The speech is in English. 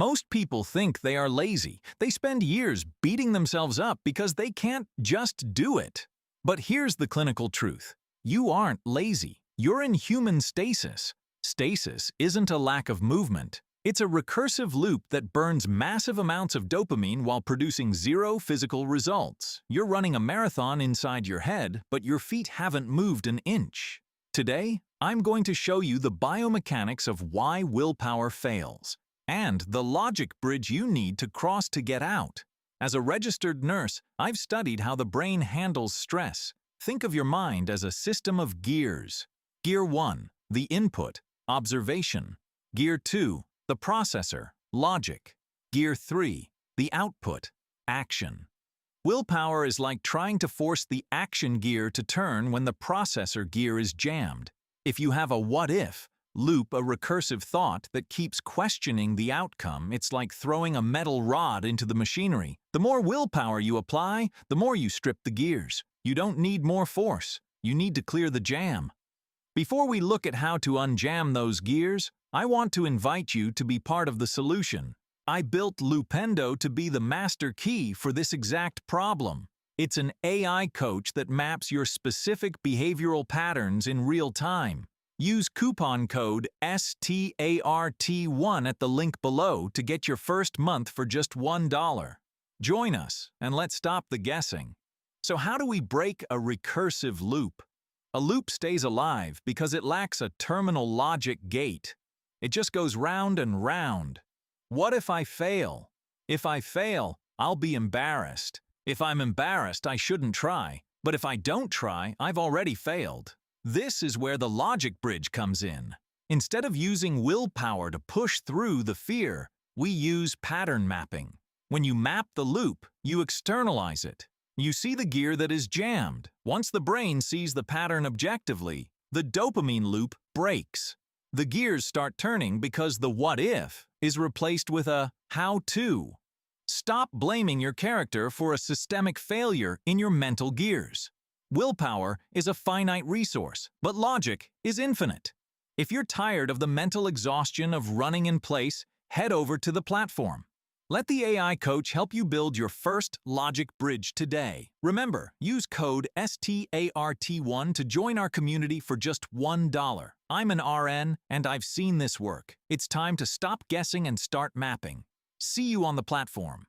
Most people think they are lazy. They spend years beating themselves up because they can't just do it. But here's the clinical truth. You aren't lazy. You're in human stasis. Stasis isn't a lack of movement. It's a recursive loop that burns massive amounts of dopamine while producing zero physical results. You're running a marathon inside your head, but your feet haven't moved an inch. Today, I'm going to show you the biomechanics of why willpower fails, and the logic bridge you need to cross to get out. As a registered nurse, I've studied how the brain handles stress. Think of your mind as a system of gears. Gear 1, the input, observation. Gear 2, the processor, logic. Gear 3, the output, action. Willpower is like trying to force the action gear to turn when the processor gear is jammed. If you have a what-if loop, a recursive thought that keeps questioning the outcome, it's like throwing a metal rod into the machinery. The more willpower you apply, the more you strip the gears. You don't need more force. You need to clear the jam. Before we look at how to unjam those gears, I want to invite you to be part of the solution. I built Loopendo to be the master key for this exact problem. It's an AI coach that maps your specific behavioral patterns in real time. Use coupon code START1 at the link below to get your first month for just $1. Join us, and let's stop the guessing. So how do we break a recursive loop? A loop stays alive because it lacks a terminal logic gate. It just goes round and round. What if I fail? If I fail, I'll be embarrassed. If I'm embarrassed, I shouldn't try. But if I don't try, I've already failed. This is where the logic bridge comes in. Instead of using willpower to push through the fear, we use pattern mapping. When you map the loop, you externalize it. You see the gear that is jammed. Once the brain sees the pattern objectively, the dopamine loop breaks. The gears start turning because the what-if is replaced with a how-to. Stop blaming your character for a systemic failure in your mental gears. Willpower is a finite resource, but logic is infinite. If you're tired of the mental exhaustion of running in place, head over to the platform. Let the AI coach help you build your first logic bridge today. Remember, use code START1 to join our community for just $1. I'm an RN, and I've seen this work. It's time to stop guessing and start mapping. See you on the platform.